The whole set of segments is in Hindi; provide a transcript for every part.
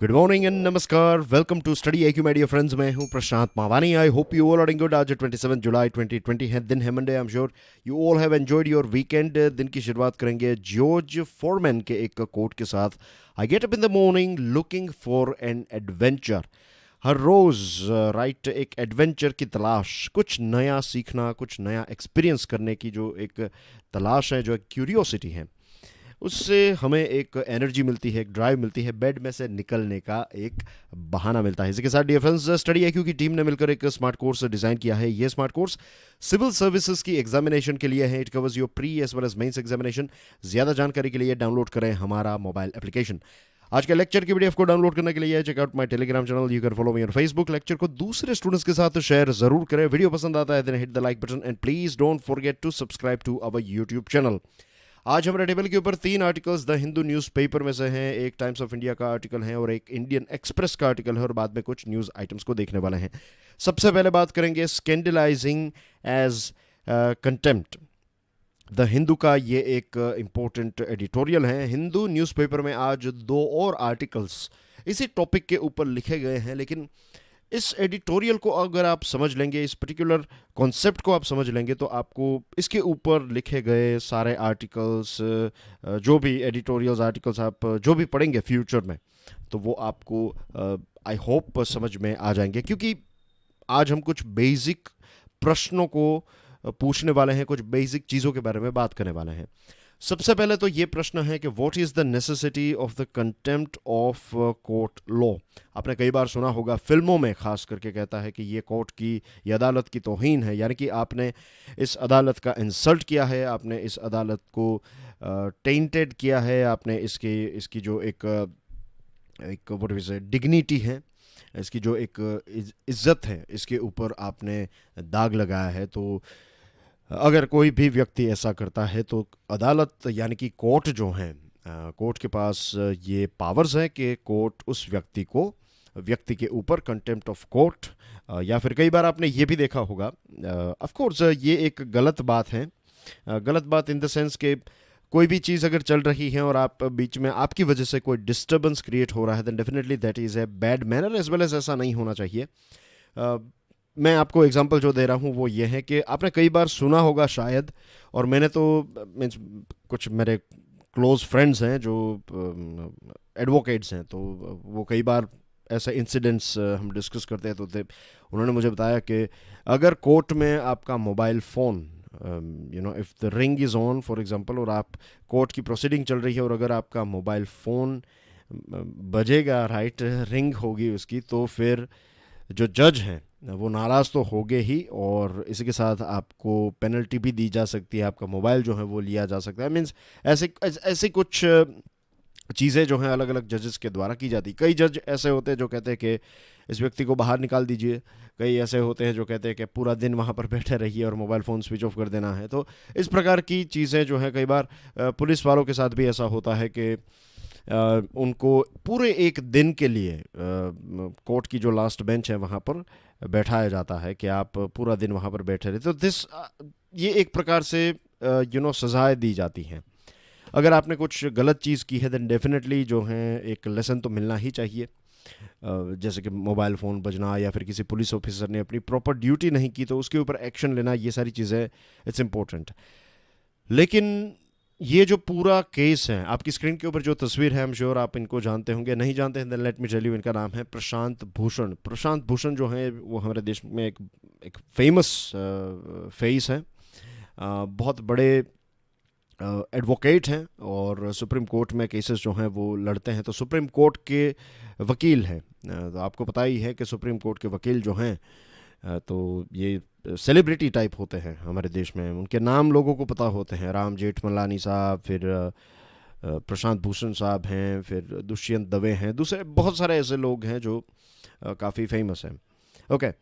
गुड मॉर्निंग एंड नमस्कार। Welcome to study IQ my dear friends. मैं हूं Prashant Mawani. I hope you all are doing good. आज 27 जुलाई 2020 है, दिन है Monday. I am sure you all have enjoyed your weekend. दिन की शुरुआत करेंगे जॉर्ज फोरमैन के एक कोट के साथ। I get up in the morning looking for an adventure. हर रोज राइट एक एडवेंचर की तलाश, कुछ नया सीखना, कुछ नया एक्सपीरियंस करने की जो एक तलाश है, जो एक क्यूरियोसिटी है, उससे हमें एक एनर्जी मिलती है, एक ड्राइव मिलती है, बेड में से निकलने का एक बहाना मिलता है। इसी के साथ डियर फ्रेंड्स, स्टडी IQ की टीम ने मिलकर एक स्मार्ट कोर्स डिजाइन किया है। ये स्मार्ट कोर्स सिविल सर्विसेज की एग्जामिनेशन के लिए है। It covers your pre as well as mains examination. ज्यादा जानकारी के लिए डाउनलोड करें हमारा मोबाइल एप्लीकेशन। आज के लेक्चर की PDF को डाउनलोड करने के लिए check out my Telegram channel. You can follow me on Facebook. Lecture को दूसरे स्टूडेंट्स के साथ शेयर जरूर करें। वीडियो पसंद आता है then hit the like button and please don't forget to subscribe to our YouTube channel. आज हमारे टेबल के ऊपर 3 आर्टिकल्स द हिंदू न्यूज़पेपर में से हैं, एक टाइम्स ऑफ इंडिया का आर्टिकल है और एक इंडियन एक्सप्रेस का आर्टिकल है, और बाद में कुछ न्यूज़ आइटम्स को देखने वाले हैं। सबसे पहले बात करेंगे स्कैंडलाइजिंग एज कंटेम्प्ट। द हिंदू का ये एक इम्पोर्टेंट एडिटोरियल है। हिंदू न्यूज़पेपर में आज 2 और आर्टिकल्स इसी टॉपिक के ऊपर लिखे गए हैं, लेकिन इस एडिटोरियल को अगर आप समझ लेंगे, इस पर्टिकुलर कॉन्सेप्ट को आप समझ लेंगे, तो आपको इसके ऊपर लिखे गए सारे आर्टिकल्स, जो भी एडिटोरियल्स आर्टिकल्स आप जो भी पढ़ेंगे फ्यूचर में, तो वो आपको आई होप समझ में आ जाएंगे। क्योंकि आज हम कुछ बेसिक प्रश्नों को पूछने वाले हैं, कुछ बेसिक चीज़ों के बारे में बात करने वाले हैं। सबसे पहले तो ये प्रश्न है कि what is the necessity of the contempt of court law. आपने कई बार सुना होगा, फिल्मों में खास करके कहता है कि ये कोर्ट की, ये अदालत की तौहीन है, यानी कि आपने इस अदालत का इंसल्ट किया है, आपने इस अदालत को टेंटेड किया है, आपने इसकी जो एक व्हाट इज डिग्निटी है, इसकी जो एक इज्जत है, इसके ऊपर आपने दाग लगाया है। तो अगर कोई भी व्यक्ति ऐसा करता है तो अदालत यानी कि कोर्ट जो है, कोर्ट के पास ये पावर्स हैं कि कोर्ट उस व्यक्ति के ऊपर कंटेम्प्ट ऑफ कोर्ट, या फिर कई बार आपने ये भी देखा होगा, ऑफ कोर्स ये एक गलत बात है। गलत बात इन द सेंस कि कोई भी चीज़ अगर चल रही है और आप बीच में, आपकी वजह से कोई डिस्टर्बेंस क्रिएट हो रहा है, then definitely that is a bad manner as well as ऐसा नहीं होना चाहिए। मैं आपको एग्जांपल जो दे रहा हूँ वो ये है कि आपने कई बार सुना होगा शायद, और मैंने तो मीन्स कुछ मेरे क्लोज फ्रेंड्स हैं जो एडवोकेट्स हैं, तो वो कई बार ऐसे इंसिडेंट्स हम डिस्कस करते हैं, तो उन्होंने मुझे बताया कि अगर कोर्ट में आपका mobile phone, if the ring is on for example, और आप कोर्ट की प्रोसीडिंग चल रही है और अगर आपका मोबाइल फ़ोन बजेगा, राइट, रिंग होगी उसकी, तो फिर जो जज हैं वो नाराज़ तो होंगे ही, और इसी के साथ आपको पेनल्टी भी दी जा सकती है, आपका मोबाइल जो है वो लिया जा सकता है। मीन्स ऐसे कुछ चीज़ें जो हैं अलग अलग जजेस के द्वारा की जाती। कई जज ऐसे होते हैं जो कहते हैं कि इस व्यक्ति को बाहर निकाल दीजिए, कई ऐसे होते हैं जो कहते हैं कि पूरा दिन वहाँ पर बैठे रहिए और मोबाइल फ़ोन स्विच ऑफ कर देना है। तो इस प्रकार की चीज़ें जो हैं, कई बार पुलिस वालों के साथ भी ऐसा होता है कि उनको पूरे एक दिन के लिए कोर्ट की जो लास्ट बेंच है वहाँ पर बैठाया जाता है कि आप पूरा दिन वहाँ पर बैठे रहे। तो ये एक प्रकार से सजाएं दी जाती हैं। अगर आपने कुछ गलत चीज़ की है देन डेफिनेटली जो है एक लेसन तो मिलना ही चाहिए। जैसे कि मोबाइल फ़ोन बजना, या फिर किसी पुलिस ऑफिसर ने अपनी प्रॉपर ड्यूटी नहीं की तो उसके ऊपर एक्शन लेना, ये सारी चीज़ें इट्स इम्पोर्टेंट। लेकिन ये जो पूरा केस है, आपकी स्क्रीन के ऊपर जो तस्वीर है, आई एम श्योर आप इनको जानते होंगे। नहीं जानते हैं then let me tell you, इनका नाम है प्रशांत भूषण। प्रशांत भूषण जो है वो हमारे देश में एक फेमस फेस है। बहुत बड़े एडवोकेट हैं और सुप्रीम कोर्ट में केसेस जो हैं वो लड़ते हैं, तो सुप्रीम कोर्ट के वकील हैं। तो आपको पता ही है कि सुप्रीम कोर्ट के वकील जो हैं, तो ये सेलिब्रिटी टाइप होते हैं हमारे देश में। उनके नाम लोगों को पता होते हैं, राम जेठमलानी साहब, फिर प्रशांत भूषण साहब हैं, फिर दुष्यंत दवे हैं, दूसरे बहुत सारे ऐसे लोग हैं जो काफ़ी फेमस हैं। ओके,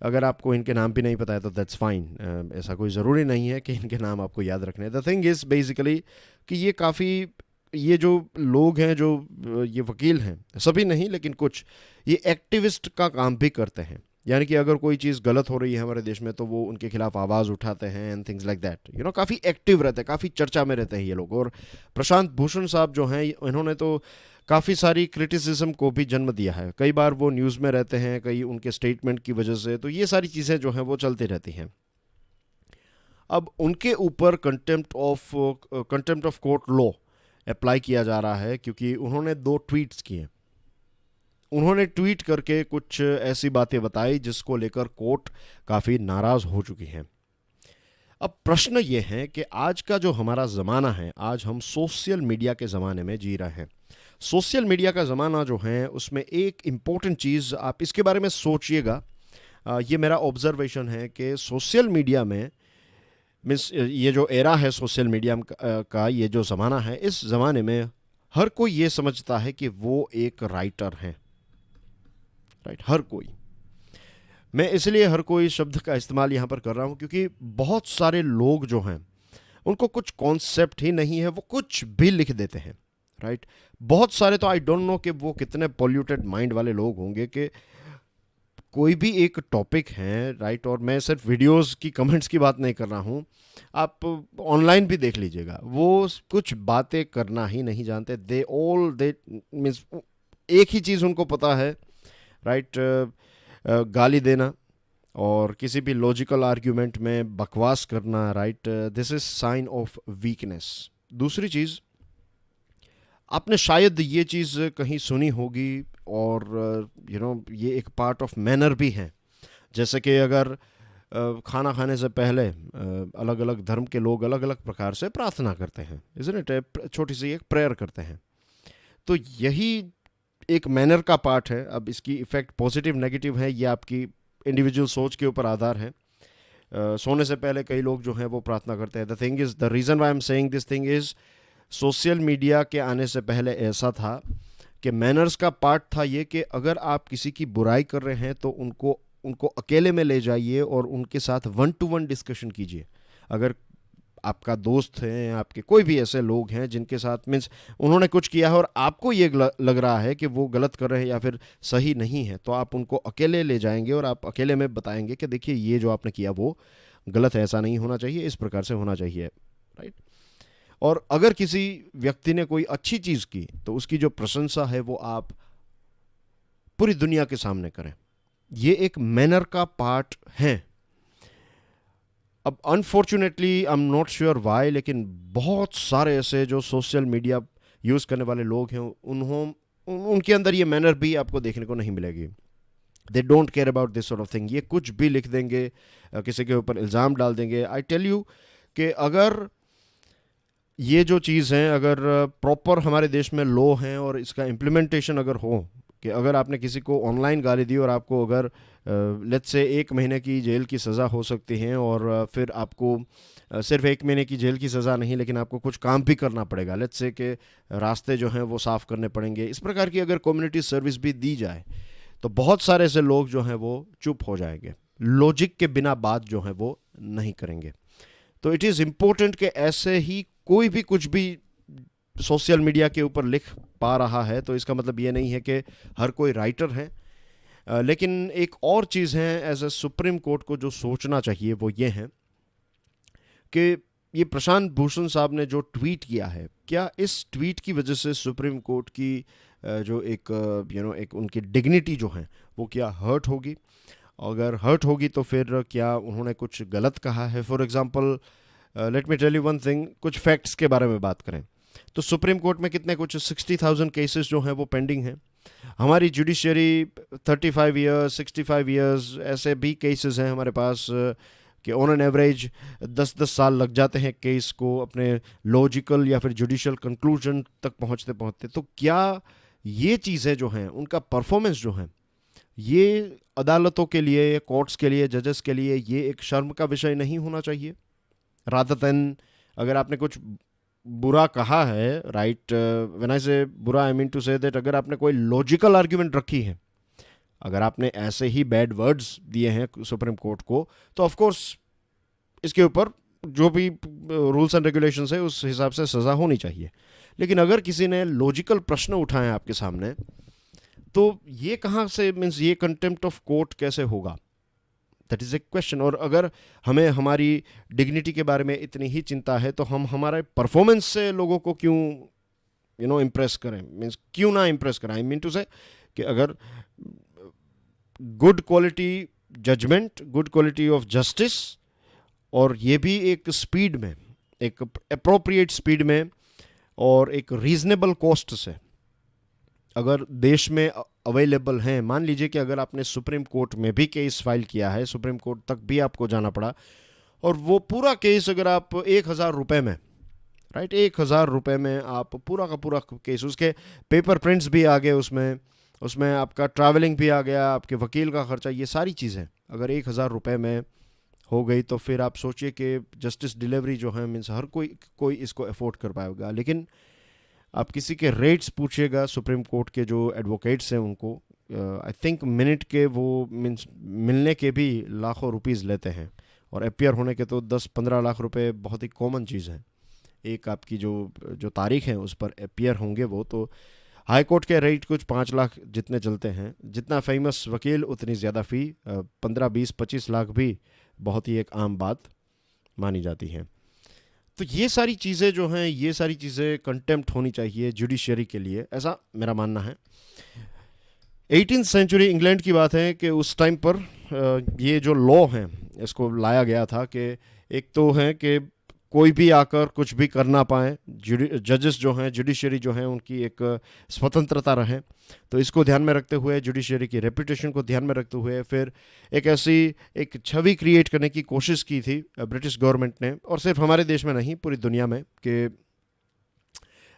अगर आपको इनके नाम भी नहीं पता है तो दैट्स फाइन। ऐसा कोई ज़रूरी नहीं है कि इनके नाम आपको याद रखने। द थिंग इज़ बेसिकली कि ये जो लोग हैं, जो ये वकील हैं, सभी नहीं लेकिन कुछ, ये एक्टिविस्ट का काम भी करते हैं। यानी कि अगर कोई चीज़ गलत हो रही है हमारे देश में तो वो उनके खिलाफ आवाज़ उठाते हैं एंड थिंग्स लाइक दैट, काफ़ी एक्टिव रहते हैं, काफ़ी चर्चा में रहते हैं ये लोग। और प्रशांत भूषण साहब जो हैं, इन्होंने तो काफ़ी सारी क्रिटिसिज्म को भी जन्म दिया है। कई बार वो न्यूज़ में रहते हैं, कई उनके स्टेटमेंट की वजह से, तो ये सारी चीज़ें जो हैं वो चलती रहती हैं। अब उनके ऊपर contempt of court law apply किया जा रहा है, क्योंकि उन्होंने 2 ट्वीट्स किए। उन्होंने ट्वीट करके कुछ ऐसी बातें बताई जिसको लेकर कोर्ट काफ़ी नाराज़ हो चुकी है। अब प्रश्न ये है कि आज का जो हमारा ज़माना है, आज हम सोशल मीडिया के ज़माने में जी रहे हैं। सोशल मीडिया का ज़माना जो है उसमें एक इम्पॉर्टेंट चीज़, आप इसके बारे में सोचिएगा, ये मेरा ऑब्जर्वेशन है कि सोशल मीडिया में मीन्स ये जो एरा है सोशल मीडिया का, ये जो ज़माना है, इस ज़माने में हर कोई ये समझता है कि वो एक राइटर हैं। राइट, हर कोई। मैं इसलिए हर कोई शब्द का इस्तेमाल यहाँ पर कर रहा हूँ क्योंकि बहुत सारे लोग जो हैं उनको कुछ कॉन्सेप्ट ही नहीं है, वो कुछ भी लिख देते हैं। राइट, बहुत सारे तो आई डोंट नो कि वो कितने पॉल्यूटेड माइंड वाले लोग होंगे कि कोई भी एक टॉपिक है, राइट, और मैं सिर्फ वीडियोस की कमेंट्स की बात नहीं कर रहा हूँ, आप ऑनलाइन भी देख लीजिएगा, वो कुछ बातें करना ही नहीं जानते। दे मीन्स एक ही चीज़ उनको पता है, राइट, गाली देना और किसी भी लॉजिकल आर्ग्यूमेंट में बकवास करना। Right, this is sine of weakness. दूसरी चीज़, आपने शायद ये चीज़ कहीं सुनी होगी और ये एक पार्ट ऑफ मैनर भी है। जैसे कि अगर खाना खाने से पहले अलग अलग धर्म के लोग अलग अलग प्रकार से प्रार्थना करते हैं, इज़न्ट इट, छोटी सी एक प्रेयर करते हैं, तो यही एक मैनर का पार्ट है। अब इसकी इफ़ेक्ट पॉजिटिव नेगेटिव है, ये आपकी इंडिविजुअल सोच के ऊपर आधार है। सोने से पहले कई लोग जो हैं वो प्रार्थना करते हैं। The thing is, the reason why am saying this thing is, social media के आने से पहले ऐसा था कि मैनर्स का पार्ट था ये कि अगर आप किसी की बुराई कर रहे हैं तो उनको उनको अकेले में ले जाइए और उनके साथ 1-to-1 डिस्कशन कीजिए। अगर आपका दोस्त है, आपके कोई भी ऐसे लोग हैं जिनके साथ मीन्स उन्होंने कुछ किया है और आपको ये लग रहा है कि वो गलत कर रहे हैं या फिर सही नहीं है, तो आप उनको अकेले ले जाएंगे और आप अकेले में बताएंगे कि देखिए ये जो आपने किया वो गलत है, ऐसा नहीं होना चाहिए, इस प्रकार से होना चाहिए। राइट, और अगर किसी व्यक्ति ने कोई अच्छी चीज़ की तो उसकी जो प्रशंसा है वो आप पूरी दुनिया के सामने करें। ये एक मैनर का पार्ट है। अब unfortunately I am not sure why, लेकिन बहुत सारे ऐसे जो सोशल मीडिया यूज़ करने वाले लोग हैं उनके अंदर ये मैनर भी आपको देखने को नहीं मिलेगी। They don't care about this sort of thing. ये कुछ भी लिख देंगे, किसी के ऊपर इल्ज़ाम डाल देंगे। आई टेल यू कि अगर ये जो चीज़ हैं अगर प्रॉपर हमारे देश में लॉ हैं और इसका इम्प्लीमेंटेशन अगर हो कि अगर आपने किसी को ऑनलाइन गाली दी और आपको अगर लेट्स से 1 महीने की जेल की सज़ा हो सकती है और फिर आपको सिर्फ 1 महीने की जेल की सज़ा नहीं लेकिन आपको कुछ काम भी करना पड़ेगा, लेट्स से कि रास्ते जो हैं वो साफ़ करने पड़ेंगे, इस प्रकार की अगर कम्युनिटी सर्विस भी दी जाए तो बहुत सारे ऐसे लोग जो हैं वो चुप हो जाएंगे, लॉजिक के बिना बात जो है वो नहीं करेंगे। तो इट इज़ इम्पोर्टेंट कि ऐसे ही कोई भी कुछ भी सोशल मीडिया के ऊपर लिख पा रहा है तो इसका मतलब ये नहीं है कि हर कोई राइटर है। लेकिन एक और चीज़ है, एज ए सुप्रीम कोर्ट को जो सोचना चाहिए वो ये है कि ये प्रशांत भूषण साहब ने जो ट्वीट किया है, क्या इस ट्वीट की वजह से सुप्रीम कोर्ट की जो एक एक उनकी डिग्निटी जो है वो क्या हर्ट होगी? अगर हर्ट होगी तो फिर क्या उन्होंने कुछ गलत कहा है? For example let me tell you one thing, कुछ फैक्ट्स के बारे में बात करें तो सुप्रीम कोर्ट में कितने कुछ 60,000 केसेस जो हैं वो पेंडिंग हैं। हमारी जुडिशरी 35 ईयर्स 65 ईयर्स ऐसे भी केसेस हैं हमारे पास कि ऑन एन एवरेज 10-10 साल लग जाते हैं केस को अपने लॉजिकल या फिर जुडिशल कंक्लूजन तक पहुंचते पहुंचते। तो क्या ये चीज़ें जो हैं उनका परफॉर्मेंस जो है ये अदालतों के लिए, कोर्ट्स के लिए, जजेस के लिए ये एक शर्म का विषय नहीं होना चाहिए? रादर देन अगर आपने कुछ बुरा कहा है, राइट, व्हेन आई से बुरा I mean to say that अगर आपने कोई लॉजिकल आर्ग्यूमेंट रखी है, अगर आपने ऐसे ही बैड वर्ड्स दिए हैं सुप्रीम कोर्ट को तो ऑफ कोर्स इसके ऊपर जो भी रूल्स एंड रेगुलेशंस है उस हिसाब से सज़ा होनी चाहिए। लेकिन अगर किसी ने लॉजिकल प्रश्न उठाए आपके सामने तो ये कहाँ से मीन्स ये कंटेम्प्ट ऑफ कोर्ट कैसे होगा, दैट इज़ ए क्वेश्चन। और अगर हमें हमारी डिग्निटी के बारे में इतनी ही चिंता है तो हम हमारे परफॉर्मेंस से लोगों को क्यों इम्प्रेस करें, मीन्स क्यों ना इम्प्रेस करें। आई मीन टू से कि अगर good quality judgement, good quality of justice, और ये भी एक स्पीड में, एक अप्रोप्रिएट स्पीड में और एक रीजनेबल कॉस्ट से अगर देश में अवेलेबल हैं। मान लीजिए कि अगर आपने सुप्रीम कोर्ट में भी केस फाइल किया है, सुप्रीम कोर्ट तक भी आपको जाना पड़ा, और वो पूरा केस अगर आप 1,000 रुपये में, राइट, 1,000 रुपये में आप पूरा का पूरा केस, उसके पेपर प्रिंट्स भी आ गए, उसमें आपका ट्रैवलिंग भी आ गया, आपके वकील का खर्चा, ये सारी चीज़ें अगर 1,000 रुपये में हो गई तो फिर आप सोचिए कि जस्टिस डिलीवरी जो है मीन्स हर कोई इसको अफोर्ड कर पाएगा। लेकिन आप किसी के रेट्स पूछिएगा, सुप्रीम कोर्ट के जो एडवोकेट्स हैं उनको, आई थिंक मिनट के वो मीन्स मिलने के भी लाखों रुपीज़ लेते हैं, और अपियर होने के तो 10-15 लाख रुपए बहुत ही कॉमन चीज़ है। एक आपकी जो तारीख है उस पर अपियर होंगे वो, तो हाई कोर्ट के रेट कुछ 5 लाख जितने चलते हैं, जितना फेमस वकील उतनी ज़्यादा फ़ी, 15-20-25 लाख भी बहुत ही एक आम बात मानी जाती है। तो ये सारी चीज़ें जो हैं, ये सारी चीज़ें कंटेम्प्ट होनी चाहिए जुडिशरी के लिए, ऐसा मेरा मानना है। 18th सेंचुरी इंग्लैंड की बात है कि उस टाइम पर ये जो लॉ है इसको लाया गया था कि एक तो है कि कोई भी आकर कुछ भी कर ना पाए, जजेस जो हैं, जुडिशरी जो हैं, उनकी एक स्वतंत्रता रहे। तो इसको ध्यान में रखते हुए, जुडिशरी की रेपुटेशन को ध्यान में रखते हुए, फिर एक ऐसी एक छवि क्रिएट करने की कोशिश की थी ब्रिटिश गवर्नमेंट ने, और सिर्फ हमारे देश में नहीं पूरी दुनिया में, कि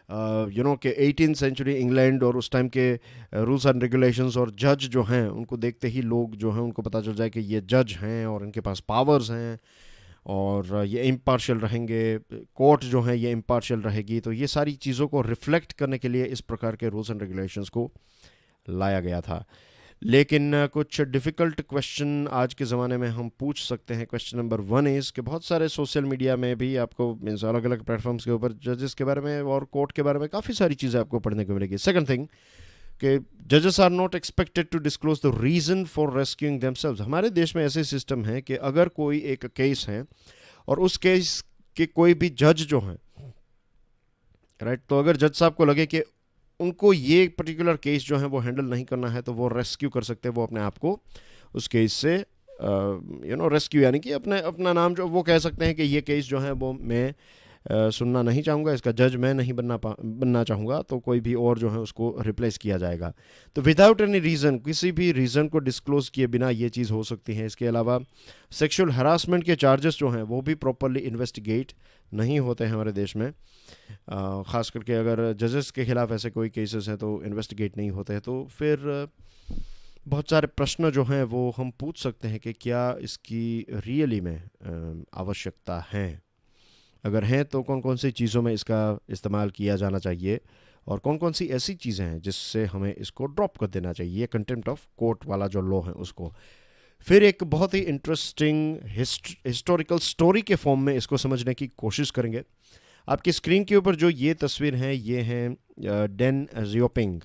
कि 18th सेंचुरी इंग्लैंड और उस टाइम के रूल्स एंड रेगुलेशंस और जज जो हैं उनको देखते ही लोग जो हैं उनको पता चल जाए कि ये जज हैं और इनके पास पावर्स हैं और ये इम्पार्शियल रहेंगे, कोर्ट जो है ये इम्पार्शियल रहेगी। तो ये सारी चीज़ों को रिफ्लेक्ट करने के लिए इस प्रकार के रूल्स एंड रेगुलेशंस को लाया गया था। लेकिन कुछ डिफ़िकल्ट क्वेश्चन आज के ज़माने में हम पूछ सकते हैं। क्वेश्चन नंबर 1 इज़ कि बहुत सारे सोशल मीडिया में भी आपको मीन्स अलग अलग प्लेटफॉर्म्स के ऊपर जजेस के बारे में और कोर्ट के बारे में काफ़ी सारी चीज़ें आपको पढ़ने को मिलेगी। सेकंड थिंग कि जजेस are not expected to disclose the reason for rescuing themselves. हमारे देश में ऐसे सिस्टम है कि अगर कोई एक केस है और उस केस के कोई भी जज जो हैं, राइट, तो अगर जज साहब को लगे कि उनको ये पर्टिकुलर केस जो है वो हैंडल नहीं करना है तो वो रेस्क्यू कर सकते हैं, वो अपने आप को उस केस से रेस्क्यू, यानी कि अपना नाम जो वो कह सकते हैं कि ये केस जो है वो मैं सुनना नहीं चाहूँगा, इसका जज मैं नहीं बनना चाहूँगा, तो कोई भी और जो है उसको रिप्लेस किया जाएगा। तो विदाउट एनी रीज़न, किसी भी रीज़न को डिस्क्लोज़ किए बिना ये चीज़ हो सकती है। इसके अलावा सेक्सुअल हरासमेंट के चार्जेस जो हैं वो भी प्रॉपरली इन्वेस्टिगेट नहीं होते हैं हमारे देश में, ख़ास करके अगर जजेस के ख़िलाफ़ ऐसे कोई केसेस हैं तो इन्वेस्टिगेट नहीं होते हैं। तो फिर बहुत सारे प्रश्न जो हैं वो हम पूछ सकते हैं कि क्या इसकी रियली में आवश्यकता है, अगर हैं तो कौन कौन सी चीज़ों में इसका इस्तेमाल किया जाना चाहिए और कौन कौन सी ऐसी चीज़ें हैं जिससे हमें इसको ड्रॉप कर देना चाहिए, कंटेम्प्ट ऑफ कोर्ट वाला जो लॉ है उसको। फिर एक बहुत ही इंटरेस्टिंग हिस्टोरिकल स्टोरी के फॉर्म में इसको समझने की कोशिश करेंगे। आपकी स्क्रीन के ऊपर जो ये तस्वीर हैं ये हैं डेन जियोपिंग।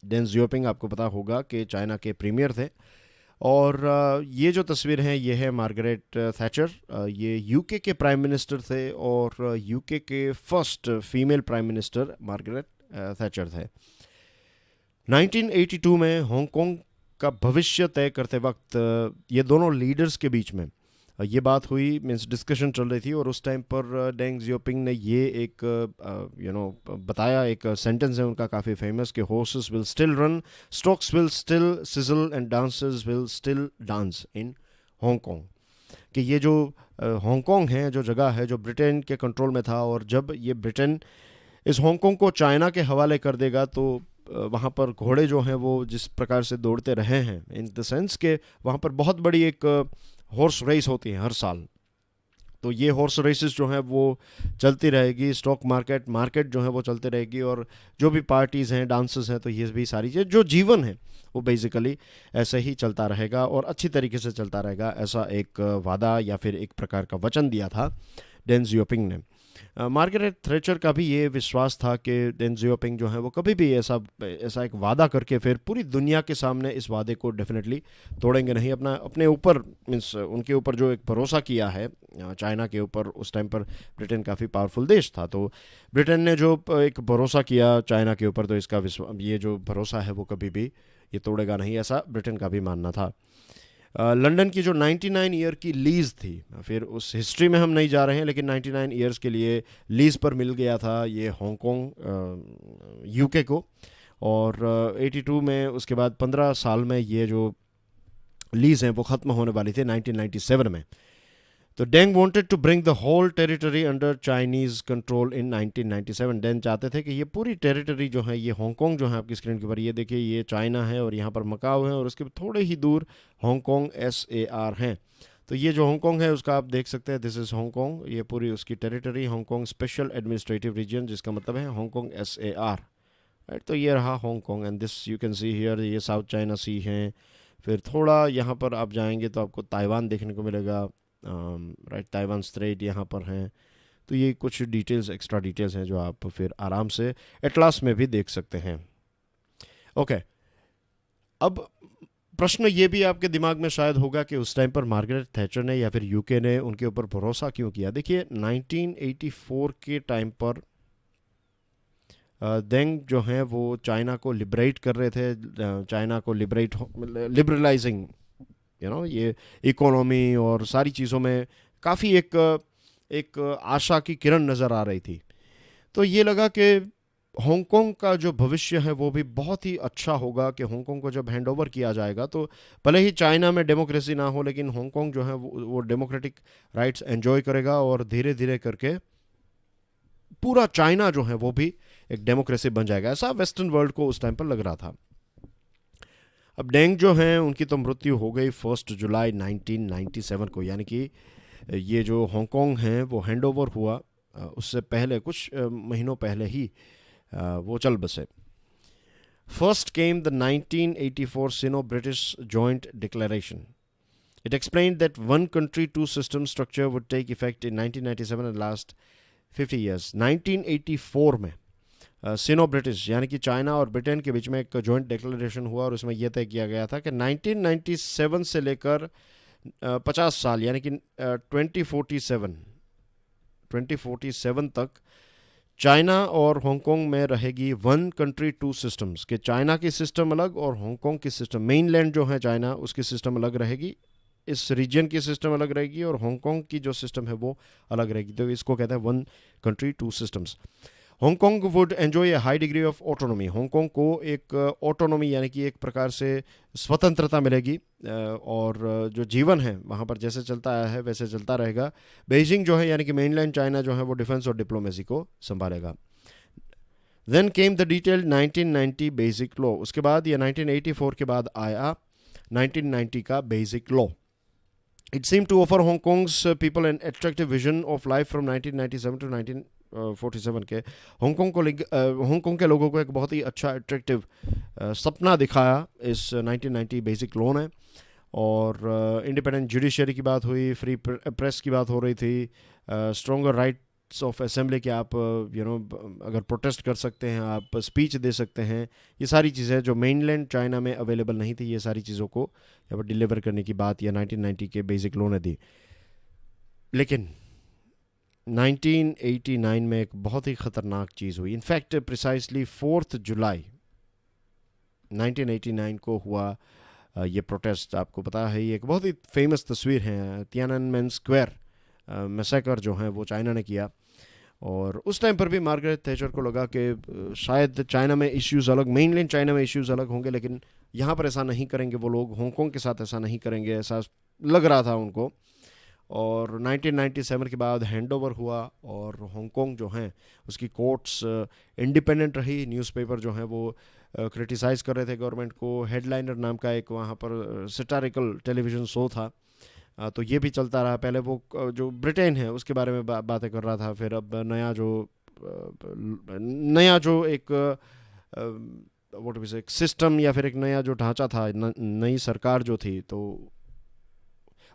डेन जियोपिंग आपको पता होगा कि चाइना के प्रीमियर थे, और ये जो तस्वीर है ये है मार्गरेट थैचर। ये यूके के प्राइम मिनिस्टर थे और यूके के first female prime minister Margaret Thatcher थे। 1982 में हांगकांग का भविष्य तय करते वक्त ये दोनों लीडर्स के बीच में ये बात हुई, मीन्स डिस्कशन चल रही थी, और उस टाइम पर डेंग जियोपिंग ने ये एक बताया, एक सेंटेंस है उनका काफ़ी फेमस, कि horses will still run, stocks will still sizzle and dancers will still dance in Hong Kong. कि ये जो हांगकांग है, जो जगह है जो ब्रिटेन के कंट्रोल में था, और जब ये ब्रिटेन इस हांगकांग को चाइना के हवाले कर देगा तो वहाँ पर घोड़े जो हैं वो जिस प्रकार से दौड़ते रहे हैं, इन द सेंस के वहाँ पर बहुत बड़ी एक हॉर्स रेस होती है हर साल, तो ये हॉर्स रेसेस जो हैं वो चलती रहेगी, स्टॉक मार्केट जो है वो चलती रहेगी, और जो भी पार्टीज़ हैं, डांसेस हैं, तो ये भी सारी चीज़ जो जीवन है वो बेसिकली ऐसे ही चलता रहेगा और अच्छी तरीके से चलता रहेगा, ऐसा एक वादा या फिर एक प्रकार का वचन दिया था डेन जियोपिंग ने। मार्गरेट थ्रेचर का भी ये विश्वास था कि डेंग जियोपिंग जो है वो कभी भी ऐसा ऐसा एक वादा करके फिर पूरी दुनिया के सामने इस वादे को डेफिनेटली तोड़ेंगे नहीं। अपने ऊपर मीन्स उनके ऊपर जो एक भरोसा किया है चाइना के ऊपर, उस टाइम पर ब्रिटेन काफ़ी पावरफुल देश था, तो ब्रिटेन ने जो एक भरोसा किया चाइना के ऊपर, तो इसका ये जो भरोसा है वो कभी भी ये तोड़ेगा नहीं, ऐसा ब्रिटेन का भी मानना था। लंदन की जो 99 ईयर की लीज़ थी, फिर उस हिस्ट्री में हम नहीं जा रहे हैं, लेकिन 99 ईयर्स के लिए लीज़ पर मिल गया था ये हांगकांग यूके को, और 82 में उसके बाद 15 साल में ये जो लीज़ हैं वो ख़त्म होने वाली थी 1997 में। तो Deng wanted to bring the whole territory under Chinese control in 1997। Deng चाहते थे कि ये पूरी टेरिटरी जो है, ये हांगकांग जो है आपकी स्क्रीन के ऊपर ये देखिए, ये चाइना है और यहाँ पर मकाओ है और उसके थोड़े ही दूर हांगकांग SAR हैं। तो ये जो हांगकांग है उसका आप देख सकते हैं, दिस इज़ हांगकांग, ये पूरी उसकी territory Hong Kong special administrative region, जिसका मतलब है हांगकांग SAR, राइट। तो ये रहा Hong Kong and this you can see here, ये साउथ चाइना सी हैं। फिर थोड़ा यहाँ पर आप जाएंगे तो आपको ताइवान देखने को मिलेगा, राइट, ताइवान स्ट्रेट यहाँ पर हैं। तो ये कुछ डिटेल्स, एक्स्ट्रा डिटेल्स हैं जो आप फिर आराम से एटलास में भी देख सकते हैं। ओके, अब प्रश्न ये भी आपके दिमाग में शायद होगा कि उस टाइम पर मार्गरेट थैचर ने या फिर यूके ने उनके ऊपर भरोसा क्यों किया। देखिए 1984 के टाइम पर देंग जो हैं वो चाइना को लिबरेट कर रहे थे, चाइना को लिबरलाइजिंग ये इकोनॉमी और सारी चीज़ों में काफ़ी एक आशा की किरण नज़र आ रही थी। तो ये लगा कि हांगकांग का जो भविष्य है वो भी बहुत ही अच्छा होगा, कि हांगकांग को जब हैंड ओवर किया जाएगा तो भले ही चाइना में डेमोक्रेसी ना हो, लेकिन हांगकांग जो है वो डेमोक्रेटिक राइट्स एंजॉय करेगा और धीरे धीरे करके पूरा चाइना जो है वो भी एक डेमोक्रेसी बन जाएगा, ऐसा वेस्टर्न वर्ल्ड को उस टाइम पर लग रहा था। अब डेंग जो हैं उनकी तो मृत्यु हो गई 1 जुलाई 1997 को, यानी कि ये जो हांगकांग हैं वो हैंड ओवर हुआ उससे पहले कुछ महीनों पहले ही वो चल बसे। First came the 1984 Sino-British joint declaration. It explained that one country, two system structure would take effect in 1997 and last 50 years. 1984 में सिनो ब्रिटिश यानी कि चाइना और ब्रिटेन के बीच में एक जॉइंट डिक्लेरेशन हुआ और उसमें यह तय किया गया था कि 1997 से लेकर 50 साल यानी कि 2047 तक चाइना और हांगकांग में रहेगी वन कंट्री टू सिस्टम्स, कि चाइना की सिस्टम अलग और हांगकांग की सिस्टम, मेनलैंड जो है चाइना उसकी सिस्टम अलग रहेगी, इस रीजन की सिस्टम अलग रहेगी और हांगकांग की जो सिस्टम है वो अलग रहेगी। तो इसको कहते हैं one country two systems. Hong Kong would enjoy a high degree of autonomy, Hong Kong को एक ऑटोनॉमी यानी कि एक प्रकार से स्वतंत्रता मिलेगी और जो जीवन है वहाँ पर जैसे चलता आया है वैसे चलता रहेगा। बीजिंग जो है यानी कि मेनलैंड चाइना जो है वो डिफेंस और डिप्लोमेसी को संभालेगा। Then came the detailed 1990 basic law, उसके बाद या 1984 के बाद आया 1990 का basic law. It seemed to offer Hong Kong's people an attractive vision of life from 1997 to 1947 के हांगकांग के लोगों को एक बहुत ही अच्छा अट्रैक्टिव सपना दिखाया इस 1990 बेसिक लॉ ने। और इंडिपेंडेंट जुडिशरी की बात हुई, फ्री प्रेस की बात हो रही थी, स्ट्रॉन्गर राइट्स ऑफ असेंबली कि आप अगर प्रोटेस्ट कर सकते हैं, आप स्पीच दे सकते हैं, ये सारी चीज़ें जो मेनलैंड चाइना में अवेलेबल नहीं थी, ये सारी चीज़ों को यहाँ पर डिलीवर करने की बात या 1990 के बेसिक लॉ ने दी। लेकिन 1989 में एक बहुत ही ख़तरनाक चीज़ हुई। इनफैक्ट प्रिसाइसली 4 जुलाई 1989 को हुआ ये प्रोटेस्ट। आपको पता है ये एक बहुत ही फेमस तस्वीर है, तियाननमेन स्क्वायर मैसेकर जो है वो चाइना ने किया। और उस टाइम पर भी मार्गरेट थैचर को लगा कि शायद चाइना में इश्यूज़ अलग, मेनलैंड चाइना में इश्यूज़ अलग होंगे, लेकिन यहाँ पर ऐसा नहीं करेंगे वो लोग, हांगकांग के साथ ऐसा नहीं करेंगे, ऐसा लग रहा था उनको। और 1997 के बाद हैंड ओवर हुआ और हांगकांग जो हैं उसकी कोर्ट्स इंडिपेंडेंट रही, न्यूज़पेपर जो हैं वो क्रिटिसाइज़ कर रहे थे गवर्नमेंट को। हेडलाइनर नाम का एक वहाँ पर सैटारिकल टेलीविज़न शो था, तो ये भी चलता रहा। पहले वो जो ब्रिटेन है उसके बारे में बातें कर रहा था, फिर अब नया जो एक व्हाट वी से एक सिस्टम या फिर एक नया जो ढांचा था, नई सरकार जो थी, तो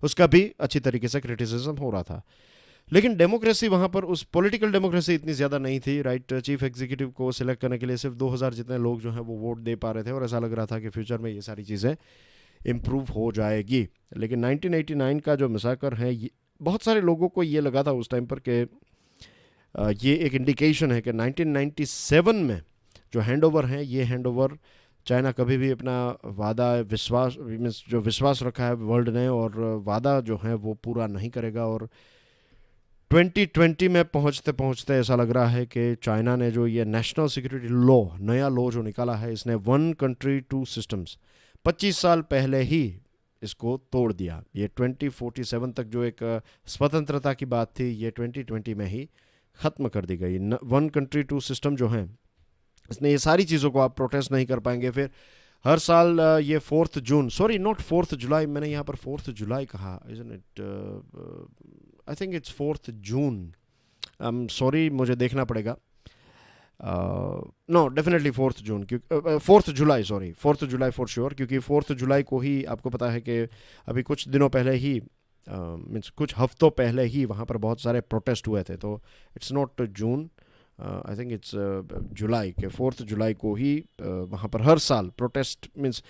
उसका भी अच्छी तरीके से क्रिटिसिज्म हो रहा था। लेकिन डेमोक्रेसी वहाँ पर उस पॉलिटिकल डेमोक्रेसी इतनी ज़्यादा नहीं थी, राइट। चीफ एग्जीक्यूटिव को सिलेक्ट करने के लिए सिर्फ 2000 जितने लोग जो हैं वो वोट दे पा रहे थे, और ऐसा लग रहा था कि फ्यूचर में ये सारी चीज़ें इम्प्रूव हो जाएगी। लेकिन 1989 का जो मैसाकर है, बहुत सारे लोगों को ये लगा था उस टाइम पर कि ये एक इंडिकेशन है कि 1997 में जो हैंड ओवर है, ये हैंड ओवर चाइना कभी भी अपना वादा विश्वास मीन्स जो विश्वास रखा है वर्ल्ड ने, और वादा जो है वो पूरा नहीं करेगा। और 2020 में पहुंचते पहुंचते ऐसा लग रहा है कि चाइना ने जो ये नेशनल सिक्योरिटी लॉ, नया लॉ जो निकाला है, इसने 1 कंट्री 2 सिस्टम्स 25 साल पहले ही इसको तोड़ दिया। ये 2047 तक जो एक स्वतंत्रता की बात थी, ये 2020 में ही ख़त्म कर दी गई। 1 कंट्री 2 सिस्टम जो है, इसने ये सारी चीज़ों को आप प्रोटेस्ट नहीं कर पाएंगे। फिर हर साल ये 4 जून, सॉरी नॉट 4 जुलाई, मैंने यहाँ पर 4 जुलाई कहा, isn't it, I think it's 4 June, sorry मुझे देखना पड़ेगा। नो डेफिनेटली 4 जून, क्योंकि 4 जुलाई, सॉरी 4 जुलाई फॉर श्योर, क्योंकि 4 जुलाई को ही आपको पता है कि अभी कुछ दिनों पहले ही मीन्स कुछ हफ्तों पहले ही वहाँ पर बहुत सारे प्रोटेस्ट हुए थे। तो it's not June, I think it's July के 4 जुलाई को ही वहाँ पर हर साल प्रोटेस्ट मीन्स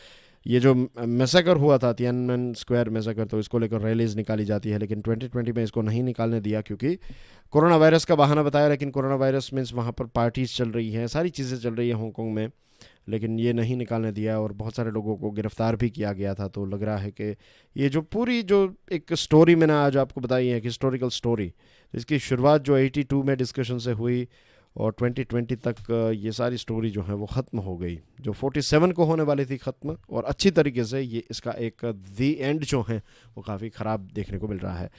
ये जो मैसेकर हुआ था, तियाननमेन स्क्वायर मैसेकर, तो इसको लेकर रैलीज निकाली जाती है। लेकिन 2020 में इसको नहीं निकालने दिया क्योंकि कोरोना वायरस का बहाना बताया, लेकिन कोरोना वायरस मीन्स वहाँ पर पार्टीज चल रही हैं, सारी चीज़ें चल रही हैं हांगकांग में, लेकिन ये नहीं निकालने दिया और बहुत सारे लोगों को गिरफ्तार भी किया गया था। तो लग रहा है कि ये जो पूरी जो एक स्टोरी मैंने आज आपको बताई है, एक हिस्टोरिकल स्टोरी, इसकी शुरुआत जो 82 में डिस्कशन से हुई और 2020 तक ये सारी स्टोरी जो है वो ख़त्म हो गई। जो 47 को होने वाली थी ख़त्म, और अच्छी तरीके से ये इसका एक दी एंड जो है वो काफ़ी ख़राब देखने को मिल रहा है।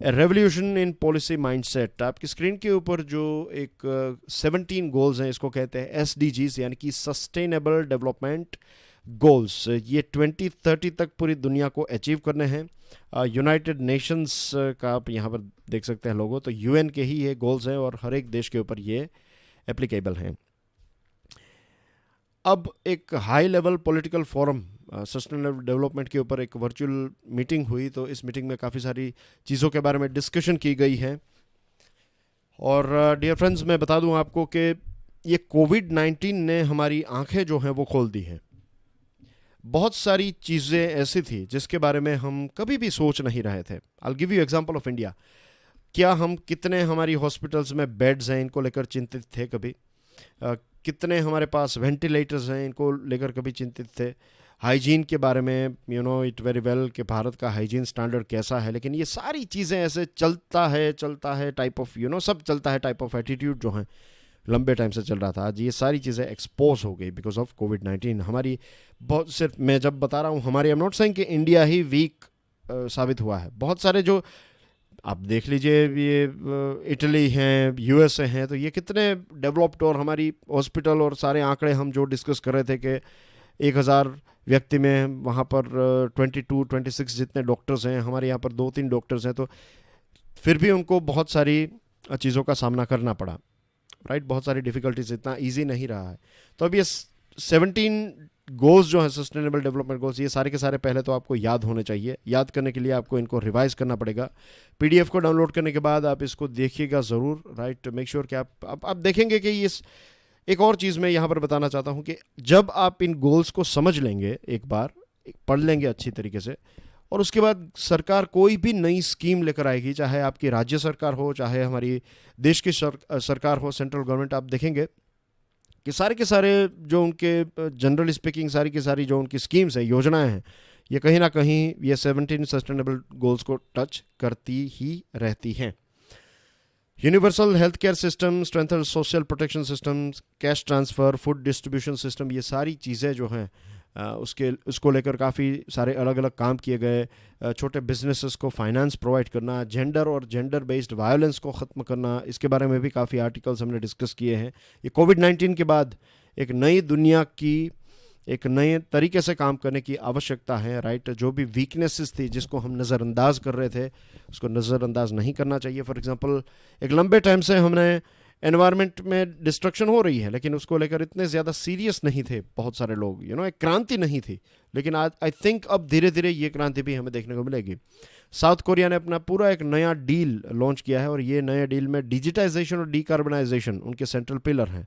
रेवोल्यूशन इन पॉलिसी माइंडसेट, आपकी स्क्रीन के ऊपर जो एक 17 गोल्स हैं, इसको कहते हैं SDGs, यानी कि सस्टेनेबल डेवलपमेंट गोल्स। ये 2030 तक पूरी दुनिया को अचीव करने हैं। यूनाइटेड नेशंस का आप यहाँ पर देख सकते हैं लोगो, तो UN के ही ये गोल्स हैं और हर एक देश के ऊपर ये एप्लीकेबल हैं। अब एक high level political forum sustainable development के ऊपर एक वर्चुअल मीटिंग हुई, तो इस मीटिंग में काफ़ी सारी चीज़ों के बारे में डिस्कशन की गई है। और डियर फ्रेंड्स, मैं बता दूं आपको कि ये कोविड-19 ने हमारी आंखें जो हैं वो खोल दी हैं। बहुत सारी चीज़ें ऐसी थी जिसके बारे में हम कभी भी सोच नहीं रहे थे। I give you example of India. क्या हम कितने हमारी हॉस्पिटल्स में बेड्स हैं, इनको लेकर चिंतित थे कभी? कितने हमारे पास वेंटिलेटर्स हैं, इनको लेकर कभी चिंतित थे? हाइजीन के बारे में you know it very well कि भारत का हाइजीन स्टैंडर्ड कैसा है, लेकिन ये सारी चीज़ें ऐसे चलता है टाइप ऑफ सब चलता है टाइप ऑफ एटीट्यूड जो है लंबे टाइम से चल रहा था। आज ये सारी चीज़ें एक्सपोज हो गई बिकॉज ऑफ कोविड-19। हमारी बहुत, सिर्फ मैं जब बता रहा हूँ हमारी, आई एम नॉट सेइंग कि इंडिया ही वीक साबित हुआ है। बहुत सारे जो आप देख लीजिए, ये इटली हैं, USA हैं, तो ये कितने डेवलप्ड, और हमारी हॉस्पिटल और सारे आंकड़े हम जो डिस्कस कर रहे थे कि 1000 व्यक्ति में वहाँ पर 22-26 जितने डॉक्टर्स हैं, हमारे यहाँ पर 2-3 डॉक्टर्स हैं, तो फिर भी उनको बहुत सारी चीज़ों का सामना करना पड़ा, राइट। बहुत सारी डिफ़िकल्टीज, इतना ईजी नहीं रहा है। तो अब ये 17 गोल्स जो हैं सस्टेनेबल डेवलपमेंट गोल्स, ये सारे के सारे पहले तो आपको याद होने चाहिए। याद करने के लिए आपको इनको रिवाइज करना पड़ेगा। PDF को डाउनलोड करने के बाद आप इसको देखिएगा ज़रूर, राइट। मेक श्योर कि आप देखेंगे कि ये एक और चीज़ मैं यहाँ पर बताना चाहता हूँ कि जब आप इन गोल्स को समझ लेंगे, एक बार पढ़ लेंगे अच्छी तरीके से, और उसके बाद सरकार कोई भी नई स्कीम लेकर आएगी, चाहे आपकी राज्य सरकार हो, चाहे हमारी देश की सरकार हो, सेंट्रल गवर्नमेंट, आप देखेंगे कि सारे के सारे जो उनके जनरल स्पीकिंग सारी की सारी जो उनकी स्कीम्स हैं, योजनाएं हैं, ये कहीं ना कहीं ये 17 सस्टेनेबल गोल्स को टच करती ही रहती हैं। Universal health care system, strengthen social protection system, cash transfer, food distribution system, ये सारी चीज़ें जो हैं उसको लेकर काफ़ी सारे अलग अलग काम किए गए। छोटे बिजनेसेस को फाइनेंस प्रोवाइड करना, जेंडर और जेंडर बेस्ड वायलेंस को ख़त्म करना, इसके बारे में भी काफ़ी आर्टिकल्स हमने डिस्कस किए हैं। ये कोविड-19 के बाद एक नई दुनिया की एक नए तरीके से काम करने की आवश्यकता है, राइट। जो भी वीकनेसेस थी जिसको हम नज़रअंदाज कर रहे थे, उसको नज़रअंदाज नहीं करना चाहिए। फॉर एग्जांपल, एक लंबे टाइम से हमने एनवायरनमेंट में डिस्ट्रक्शन हो रही है, लेकिन उसको लेकर इतने ज़्यादा सीरियस नहीं थे बहुत सारे लोग, एक क्रांति नहीं थी। लेकिन आज आई थिंक अब धीरे धीरे ये क्रांति भी हमें देखने को मिलेगी। साउथ कोरिया ने अपना पूरा एक नया डील लॉन्च किया है और ये नया डील में डिजिटाइजेशन और डीकार्बनाइजेशन उनके सेंट्रल पिलर हैं।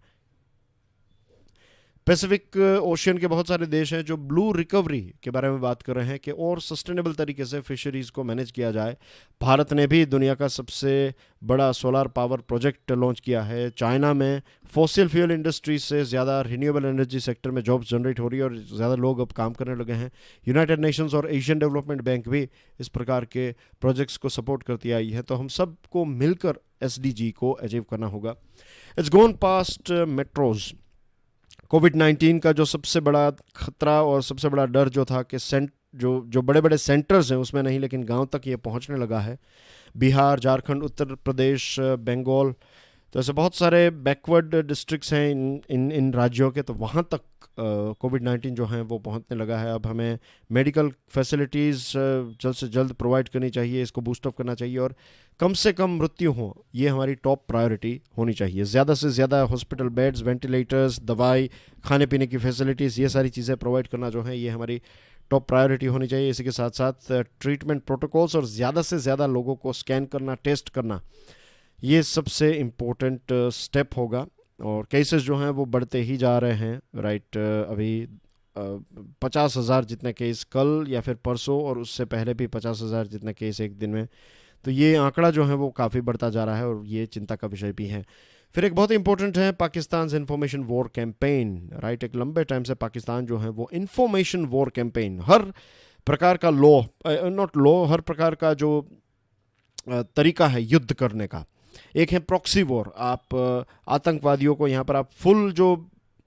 पैसिफिक ओशियन के बहुत सारे देश हैं जो ब्लू रिकवरी के बारे में बात कर रहे हैं कि और सस्टेनेबल तरीके से फिशरीज़ को मैनेज किया जाए। भारत ने भी दुनिया का सबसे बड़ा सोलर पावर प्रोजेक्ट लॉन्च किया है। चाइना में फॉसिल फ्यूल इंडस्ट्री से ज़्यादा रिन्यूएबल एनर्जी सेक्टर में जॉब्स जनरेट हो रही है और ज़्यादा लोग अब काम करने लगे हैं। यूनाइटेड नेशंस और एशियन डेवलपमेंट बैंक भी इस प्रकार के प्रोजेक्ट्स को सपोर्ट करती आई है। तो हम सबको मिलकर SDG को अचीव करना होगा। It's gone past metros. COVID का जो सबसे बड़ा खतरा और सबसे बड़ा डर जो था कि जो बड़े बड़े सेंटर्स हैं उसमें नहीं, लेकिन गांव तक ये पहुंचने लगा है। बिहार, झारखंड, उत्तर प्रदेश, बंगाल, तो ऐसे बहुत सारे बैकवर्ड डिस्ट्रिक्ट्स हैं इन राज्यों के, तो वहाँ तक कोविड-19 जो है वो पहुँचने लगा है। अब हमें मेडिकल फैसिलिटीज़ जल्द से जल्द प्रोवाइड करनी चाहिए, इसको बूस्टअप करना चाहिए और कम से कम मृत्यु हो, ये हमारी टॉप प्रायोरिटी होनी चाहिए। ज़्यादा से ज़्यादा हॉस्पिटल बेड्स, वेंटिलेटर्स, दवाई, खाने पीने की फैसिलिटीज़, ये सारी चीज़ें प्रोवाइड करना जो है ये हमारी टॉप प्रायोरिटी होनी चाहिए। इसी के साथ साथ ट्रीटमेंट प्रोटोकॉल्स और ज़्यादा से ज़्यादा लोगों को स्कैन करना, टेस्ट करना, ये सबसे इम्पोर्टेंट स्टेप होगा। और केसेस जो हैं वो बढ़ते ही जा रहे हैं, राइट। अभी 50,000 जितने केस कल या फिर परसों, और उससे पहले भी 50,000 जितने केस एक दिन में, तो ये आंकड़ा जो है वो काफ़ी बढ़ता जा रहा है और ये चिंता का विषय भी है। फिर एक बहुत इंपॉर्टेंट है Pakistan information war campaign, right. एक लंबे टाइम से पाकिस्तान जो है वो इंफॉर्मेशन वॉर कैंपेन, हर प्रकार का हर प्रकार का जो तरीका है युद्ध करने का। एक है प्रॉक्सी वॉर, आप आतंकवादियों को यहाँ पर आप फुल जो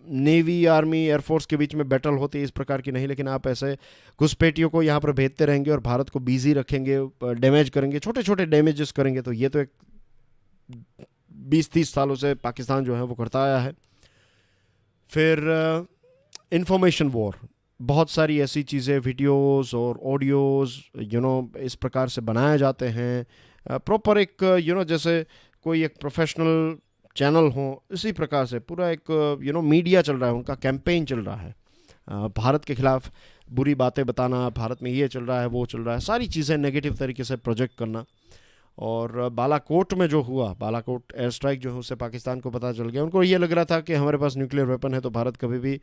नेवी, आर्मी, एयरफोर्स के बीच में बैटल होती है इस प्रकार की नहीं, लेकिन आप ऐसे घुसपैठियों को यहाँ पर भेजते रहेंगे और भारत को बिजी रखेंगे, डैमेज करेंगे, छोटे छोटे डैमेजेस करेंगे। तो ये तो एक 20-30 सालों से पाकिस्तान जो है वो करता आया है। फिर इंफॉर्मेशन वॉर, बहुत सारी ऐसी चीज़ें, वीडियोस और ऑडियोज़ इस प्रकार से बनाए जाते हैं, प्रॉपर एक जैसे कोई एक प्रोफेशनल चैनल हो, इसी प्रकार से पूरा एक मीडिया चल रहा है, उनका कैंपेन चल रहा है। भारत के खिलाफ बुरी बातें बताना, भारत में ये चल रहा है, वो चल रहा है, सारी चीज़ें नेगेटिव तरीके से प्रोजेक्ट करना। और बालाकोट में जो हुआ, बालाकोट एयर स्ट्राइक जो है उससे पाकिस्तान को पता चल गया। उनको ये लग रहा था कि हमारे पास न्यूक्लियर वेपन है तो भारत कभी भी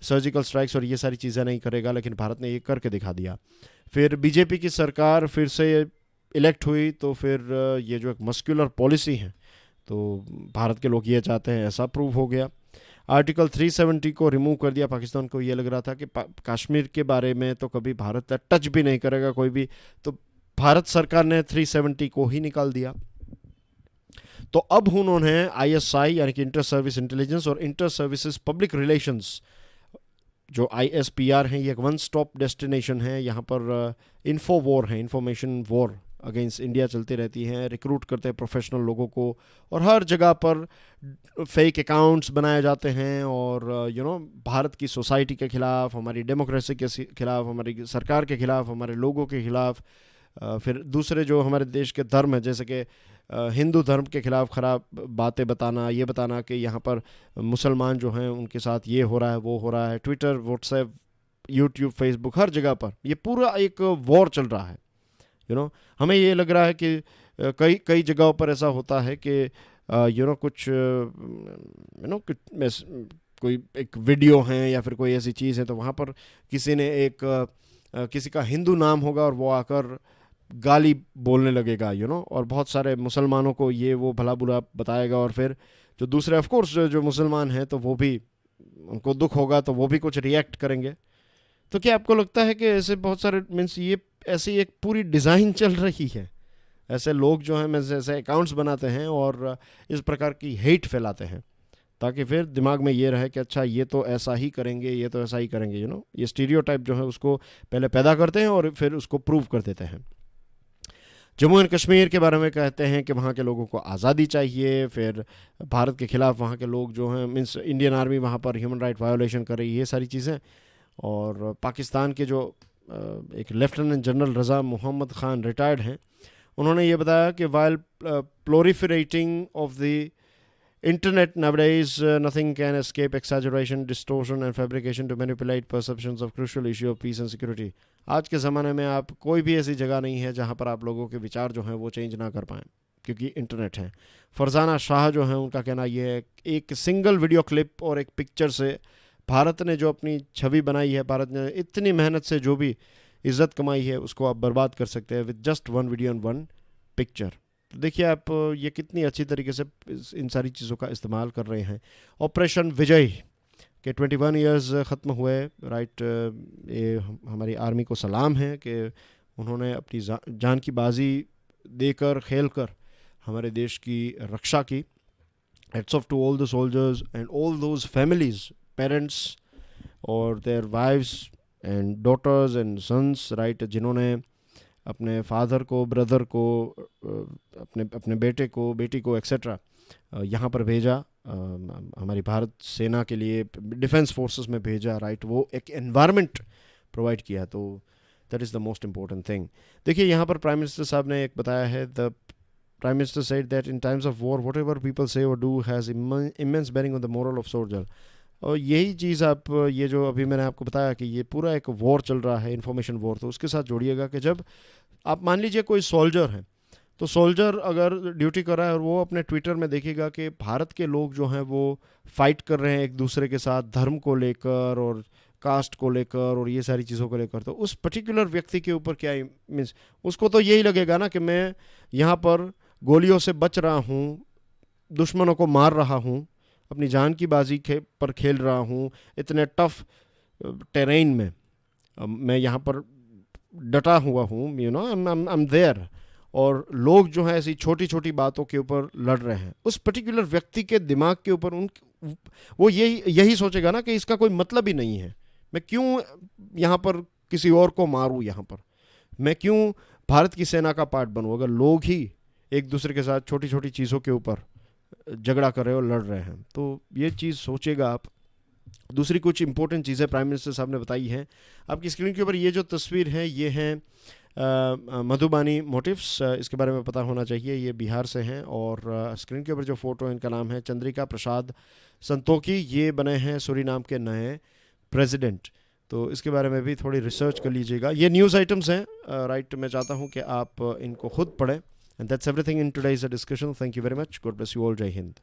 सर्जिकल स्ट्राइक्स और ये सारी चीज़ें नहीं करेगा, लेकिन भारत ने ये करके दिखा दिया। फिर बीजेपी की सरकार फिर से इलेक्ट हुई, तो फिर ये जो एक मस्कुलर पॉलिसी है, तो भारत के लोग ये चाहते हैं, ऐसा प्रूव हो गया। आर्टिकल 370 को रिमूव कर दिया। पाकिस्तान को ये लग रहा था कि कश्मीर के बारे में तो कभी भारत टच भी नहीं करेगा कोई भी, तो भारत सरकार ने 370 को ही निकाल दिया। तो अब उन्होंने ISI यानी कि इंटर सर्विस इंटेलिजेंस और इंटर सर्विसेज पब्लिक रिलेशंस जो ISPR हैं, ये एक वन स्टॉप डेस्टिनेशन है। यहाँ पर इन्फो वॉर है, इंफॉर्मेशन वॉर अगेंस्ट इंडिया चलती रहती हैं, रिक्रूट करते हैं प्रोफेशनल लोगों को और हर जगह पर फेक अकाउंट्स बनाए जाते हैं और भारत की सोसाइटी के खिलाफ, हमारी डेमोक्रेसी के खिलाफ, हमारी सरकार के खिलाफ, हमारे लोगों के खिलाफ, फिर दूसरे जो हमारे देश के धर्म है जैसे कि हिंदू धर्म के खिलाफ ख़राब बातें बताना, ये बताना कि यहाँ पर मुसलमान जो हैं उनके साथ ये हो रहा है, वो हो रहा है। ट्विटर, व्हाट्सएप, यूट्यूब, फेसबुक, हर जगह पर ये पूरा एक वॉर चल रहा है। हमें ये लग रहा है कि कई जगहों पर ऐसा होता है कि कुछ कोई एक वीडियो है या फिर कोई ऐसी चीज़ है, तो वहाँ पर किसी ने किसी का हिंदू नाम होगा और वो आकर गाली बोलने लगेगा और बहुत सारे मुसलमानों को ये वो भला बुरा बताएगा, और फिर जो दूसरे ऑफ कोर्स जो मुसलमान हैं तो वो भी, उनको दुख होगा तो वो भी कुछ रिएक्ट करेंगे। तो क्या आपको लगता है कि ऐसे बहुत सारे मीन्स ये ऐसी एक पूरी डिज़ाइन चल रही है, ऐसे लोग जो हैं ऐसे अकाउंट्स बनाते हैं और इस प्रकार की हेट फैलाते हैं ताकि फिर दिमाग में ये रहे कि अच्छा ये तो ऐसा ही करेंगे, ये तो ऐसा ही करेंगे, ये स्टीरियोटाइप जो है उसको पहले पैदा करते हैं और फिर उसको प्रूव कर देते हैं। जम्मू एंड कश्मीर के बारे में कहते हैं कि वहाँ के लोगों को आज़ादी चाहिए, फिर भारत के ख़िलाफ़ वहाँ के लोग जो हैं मीन्स इंडियन आर्मी वहाँ पर ह्यूमन राइट वायोलेशन कर रही है, ये सारी चीज़ें। और पाकिस्तान के जो एक lieutenant general Raza Mohammad Khan retired हैं, उन्होंने ये बताया कि while proliferating of the Internet nowadays, nothing can escape exaggeration, distortion and fabrication to manipulate perceptions of crucial issue of peace and security. आज के ज़माने में आप कोई भी ऐसी जगह नहीं है जहाँ पर आप लोगों के विचार जो हैं वो चेंज ना कर पाएँ, क्योंकि इंटरनेट है. फरजाना शाह जो है उनका कहना ये है, एक सिंगल वीडियो क्लिप और एक पिक्चर से भारत ने जो अपनी छवि बनाई है, भारत ने इतनी मेहनत से जो भी इज़्ज़त कमाई है उसको आप बर्बाद कर सकते हैं with just one video and one picture. तो देखिए आप ये कितनी अच्छी तरीके से इन सारी चीज़ों का इस्तेमाल कर रहे हैं. ऑपरेशन विजय के 21 इयर्स ख़त्म हुए, राइट. ये हमारी आर्मी को सलाम है कि उन्होंने अपनी जान की बाजी देकर खेल कर हमारे देश की रक्षा की. Heads off to all the soldiers and all those families, parents और their wives and daughters and sons, right, जिन्होंने अपने फादर को, ब्रदर को, अपने बेटे को, बेटी को एक्सेट्रा यहाँ पर भेजा, हमारी भारत सेना के लिए डिफेंस फोर्सेस में भेजा, राइट. वो एक एनवायरनमेंट प्रोवाइड किया, तो that is the most important thing. देखिए यहाँ पर प्राइम मिनिस्टर साहब ने एक बताया है, the prime minister said that in times of war whatever people say or do has immense bearing on the morale of soldier. और यही चीज़ आप, ये जो अभी मैंने आपको बताया कि ये पूरा एक वॉर चल रहा है, इन्फॉर्मेशन वॉर, तो उसके साथ जोड़िएगा कि जब आप मान लीजिए कोई सोल्जर है, तो सोल्जर अगर ड्यूटी कर रहा है और वो अपने ट्विटर में देखेगा कि भारत के लोग जो हैं वो फाइट कर रहे हैं एक दूसरे के साथ धर्म को लेकर और कास्ट को लेकर और ये सारी चीज़ों को लेकर, तो उस पर्टिकुलर व्यक्ति के ऊपर क्या मीन्स, उसको तो यही लगेगा ना कि मैं यहाँ पर गोलियों से बच रहा हूँ, दुश्मनों को मार रहा हूँ, अपनी जान की बाजी पर खेल रहा हूँ, इतने टफ टेरेन में मैं यहाँ पर डटा हुआ हूँ, you know, I am there. और लोग जो हैं ऐसी छोटी छोटी बातों के ऊपर लड़ रहे हैं, उस पर्टिकुलर व्यक्ति के दिमाग के ऊपर वो यही सोचेगा ना कि इसका कोई मतलब ही नहीं है, मैं क्यों यहाँ पर किसी और को मारूँ, यहाँ पर मैं क्यों भारत की सेना का पार्ट बनूँ, अगर लोग ही एक दूसरे के साथ छोटी छोटी चीज़ों के ऊपर झगड़ा कर रहे हो, लड़ रहे हैं. तो ये चीज़ सोचेगा आप. दूसरी कुछ इंपॉर्टेंट चीज़ें प्राइम मिनिस्टर साहब ने बताई हैं. आपकी स्क्रीन के ऊपर ये जो तस्वीर है ये हैं मधुबानी मोटिव्स, इसके बारे में पता होना चाहिए, ये बिहार से हैं. और स्क्रीन के ऊपर जो फ़ोटो है इनका नाम है चंद्रिका प्रसाद संतोखी, ये बने हैं सूरीनाम के नए प्रेसिडेंट. तो इसके बारे में भी थोड़ी रिसर्च कर लीजिएगा. ये न्यूज़ आइटम्स हैं, राइट. मैं चाहता हूँ कि आप इनको खुद पढ़ें. And that's everything in today's discussion. Thank you very much. God bless you all. जय हिंद.